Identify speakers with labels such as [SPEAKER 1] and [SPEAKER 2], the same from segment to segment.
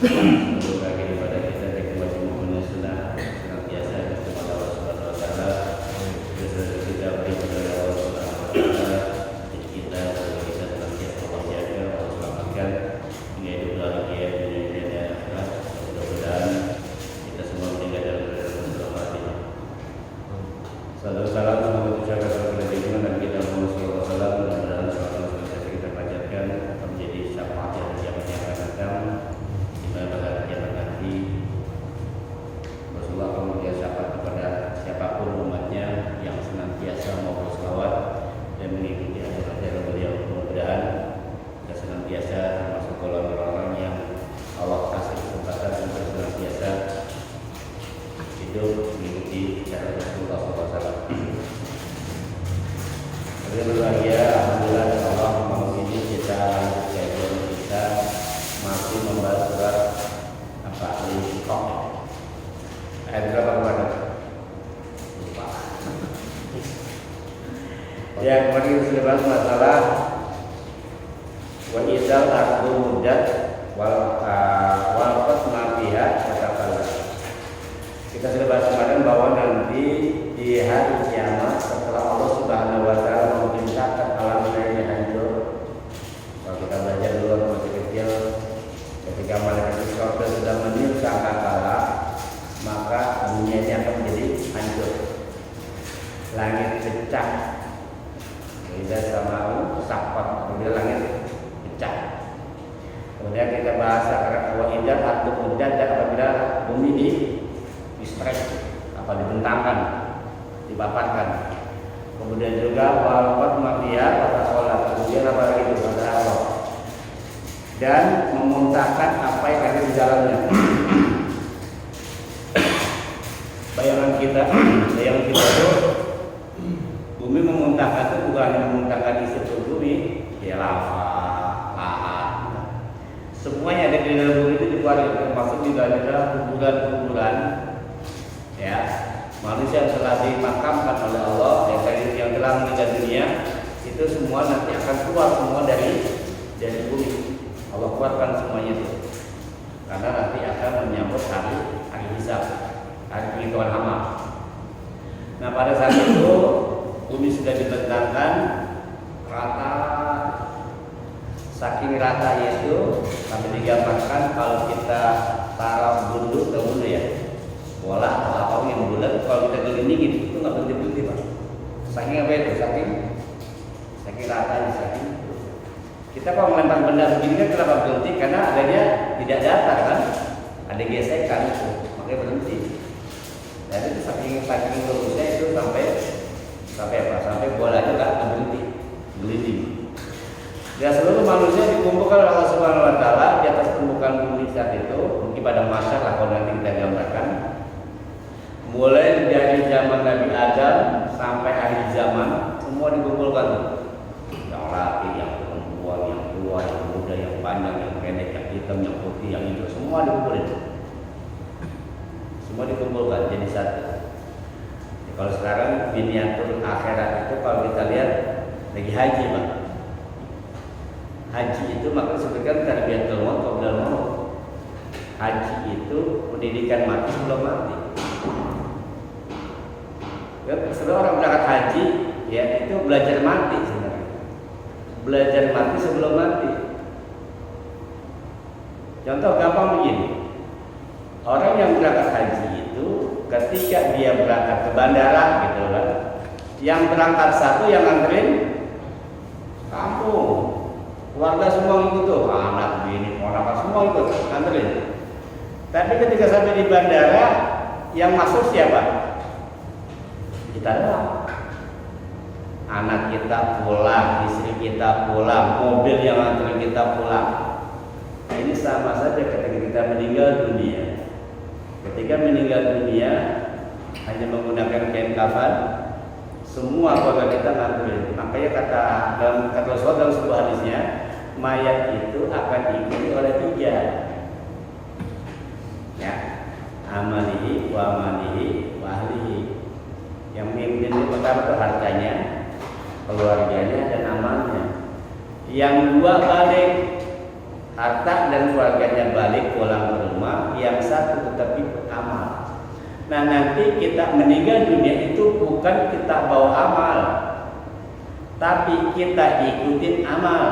[SPEAKER 1] Semoga ibadah kita diterima dengan sunnah senantiasa kepada Allah Subhanahu wa taala. Dosa kita beri kepada Allah Subhanahu wa taala. Jadi kita senantiasa Allah jaga, Allah selamatkan hingga hidup bahagia dunia dan akhirat. Mudah-mudahan kita semua meninggal dalam keadaan selamat. Salam semoga ucapkan kepada junjungan dan kita Muhammad sallallahu alaihi wasallam. Mudah-mudahan salam senantiasa kita panjatkan menjadi syafaat yang zaman yang akan datang. Pada kiamat nanti Rasulullah kemudian syafaat kepada siapapun umatnya yang senantiasa mau berselawat dan mengikuti ajaran beliau. Mudah-mudahan kita senantiasa termasuk golongan orang yang Allah kasih kesempatan untuk senantiasa hidup mengikuti cara Rasulullah SAW. Kemudian berbahagia, alhamdulillah Allah mau ini kita masih membahas surat Al-Insyirah. Ayat berapa kemarin? Lupa. Ya, kemarin kita sudah bahas masalah wa idzal ardu muddat wal qasma fiha katakanlah. Kita sudah bahas kemarin bahwa nanti di hari kiamat setelah Allah Subhanahu wa taala memerintahkan alam ini hancur. Kalau kita belajar dulu masih kecil, ketika malaikat surga sudah meniup sangkakala, maka dunia ini akan menjadi hancur. Langit pecah. Beda sama sakot, kemudian langit pecah. Kemudian kita bahas wa idza atum muddat apabila bumi di-strike, dibentangkan, dipaparkan. Kemudian juga wal mafia kata sholat. Kemudian apa lagi itu pada Allah dan memuntahkan apa yang ada di dalamnya. Bayangan kita itu bumi memuntahkan itu bukan hanya memuntahkan isi perut bumi, ya lava, lahat, semuanya ada di dalam bumi itu dikeluarkan, termasuk di dalam kuburan-kuburan, ya. Manusia yang telah dimakamkan oleh Allah, yang telah meninggal dunia, itu semua nanti akan keluar semua dari bumi. Allah keluarkan semuanya itu, karena nanti akan menyambut hari hisab, hari penghitungan amal. Nah pada saat itu bumi sudah dibentangkan rata, saking ratanya itu sampai digambarkan kalau kita taruh bundu ya, bola atau apa yang bulat, kalau kita gelindingin itu nggak berhenti Pak. Saking apa itu? Saking ratanya, saking kita kalau melempar benda begini kan kenapa berhenti? Karena adanya tidak datar kan, ada gesekan itu, makanya berhenti. Dan itu saking lurusnya itu sampai apa? Sampai bola itu nggak berhenti, gelinding. Dan seluruh manusia dikumpulkan oleh Allah Subhanahu Wa Taala di atas permukaan bumi saat itu, mungkin pada masa lah kalau nanti kita gambarkan. Mulai dari zaman Nabi Adam sampai akhir zaman, semua dikumpulkan. Yang laki, yang perempuan, yang tua, yang muda, yang panjang, yang pendek, yang hitam, yang putih, yang hijau, semua dikumpulkan. Semua dikumpulkan jadi satu. Ya, kalau sekarang miniatur akhirat itu kalau kita lihat lagi haji, Pak. Haji itu maka disebutkan tarbiyatul maut qablal maut. Haji itu pendidikan mati sebelum mati. Setelah orang berangkat haji, ya itu belajar mati sebenarnya. Belajar mati sebelum mati. Contoh gampang begini. Orang yang berangkat haji itu ketika dia berangkat ke bandara gitu kan, yang berangkat satu yang nganterin kampung, keluarga semua ikut tuh, anak bini, ponakan semua ikut nganterin. Tapi ketika sampai di bandara, yang masuk siapa? Kita doang. Anak kita pulang, istri kita pulang, mobil yang nganterin kita pulang. Nah, ini sama saja ketika kita meninggal dunia. Ketika meninggal dunia hanya menggunakan kain kafan, semua keluarga kita nganterin. Makanya kata Rasulullah dalam sebuah hadisnya, mayat itu akan diikuti oleh 3. Ya, amalihi wa amalihi wa ahlihi. Yang mimpin itu pertama itu hartanya, keluarganya dan amalnya. Yang 2 balik harta dan keluarganya balik pulang ke rumah, yang satu tetapi beramal. Nah nanti kita meninggal dunia itu bukan kita bawa amal, tapi kita ikutin amal.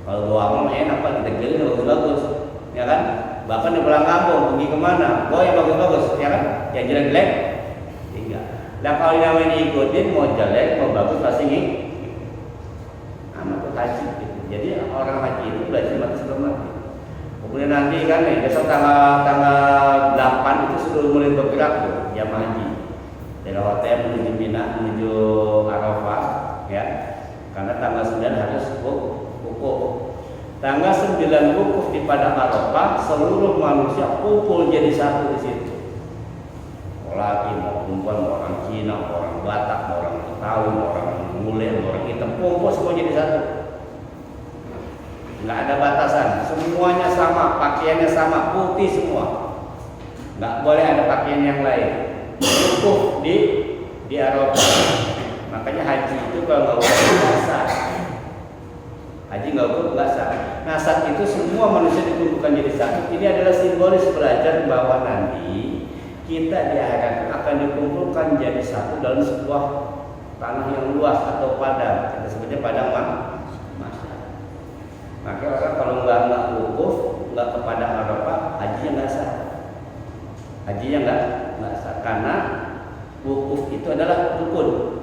[SPEAKER 1] Kalau bawa amal enak Pak, kita geli bagus-bagus, ya kan? Bahkan di pulang kampung pergi kemana, bawa yang bagus-bagus, ya kan? Yang jelek-jelek tinggal. Nah kalau yang ikutin mau jelek mau bagus pasti ngikut. Amal itu haji gitu. Jadi orang haji itu belajar mati sebelum mati. Kemudian nanti kan besok tanggal 8 itu sudah mulai bergerak tuh jamaah haji. Dari hotel menuju Mina, menuju Arafah, ya. Karena tanggal 9 harus wukuf. Tanggal 9 wukuf di padang Arafah, seluruh manusia kumpul jadi satu di situ. Mau laki, mau perempuan, mau orang Cina, mau orang Batak, mau orang Betawi, mau orang Mule, mau orang hitam, kumpul semua jadi satu. Nggak ada batasan, semuanya sama, pakaiannya sama, putih semua. Nggak boleh ada pakaian yang lain. Wukuf di Arafah. Makanya haji itu kalau nggak wukuf nggak sah. Haji nggak wukuf nggak sah. Nah saat itu semua manusia dikumpulkan jadi satu. Ini adalah simbolis belajar bahwa nanti kita di akhirat akan dikumpulkan jadi satu dalam sebuah tanah yang luas atau padang. Kita sebutnya padang mahsyar. Maka orang kalau nggak wukuf, nggak ke padang Arafah, hajinya nggak sah. Hajinya nggak sah karena wukuf itu adalah rukun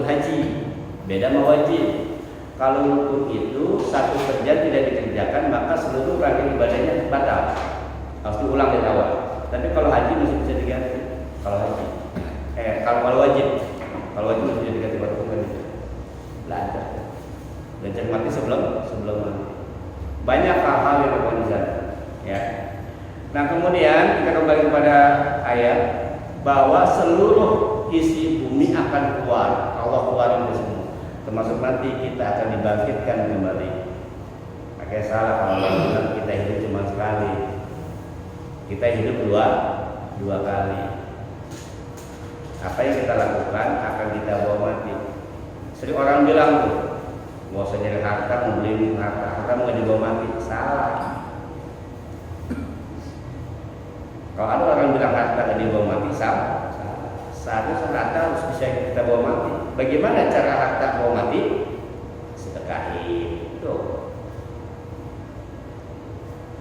[SPEAKER 1] haji, beda sama wajib. Kalau rukun itu satu kerja tidak dikerjakan maka seluruh rangkaian ibadahnya batal, harus diulang dari awal. Tapi kalau haji masih bisa diganti. Kalau wajib masih bisa diganti pada rukun itu. Lah ada. Belajar mati sebelum mati. Banyak hal-hal yang dilakukan di sana. Ya. Nah kemudian kita kembali kepada ayat bahwa seluruh isi bumi akan keluar. Allah keluarin itu semua. Termasuk nanti kita akan dibangkitkan kembali. Makanya salah kalau bilang kita hidup cuma sekali. Kita hidup dua kali. Apa yang kita lakukan akan kita bawa mati. Sering orang bilang tuh, mau nyari harta, mau beli harta mau dibawa mati. Salah. Kalau ada orang bilang harta dibawa mati, salah. Seharusnya harta harus bisa kita bawa mati. Bagaimana cara harta bawa mati? Sedekahin. Tuh.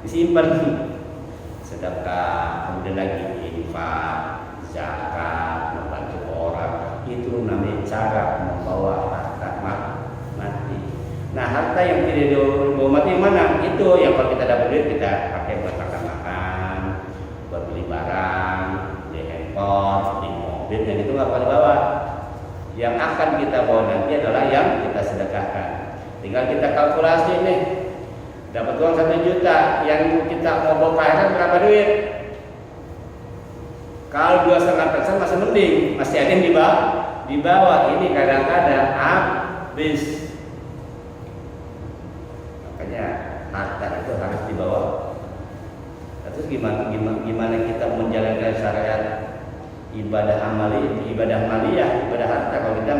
[SPEAKER 1] Disimpan. Sedekah, kemudian lagi infak, zakat, membantu orang. Itu namanya cara membawa harta mati. Nah, harta yang tidak dibawa mati mana? Itu yang kalau kita dapat duit kita pakai buat makan, buat beli barang, beli handphone, beli mobil, dan itu nggak boleh bawa. Yang akan kita bawa nanti adalah yang kita sedekahkan. Tinggal kita kalkulasi nih, dapat uang 1 juta, yang kita mau bawa ke akhirat berapa duit? Kalau 2,5% masih mending, masih ada yang dibawa. Ini kadang-kadang habis. Makanya harta itu harus dibawa. Terus gimana kita menjalankan syariat ibadah maliyah, ibadah harta kalau kita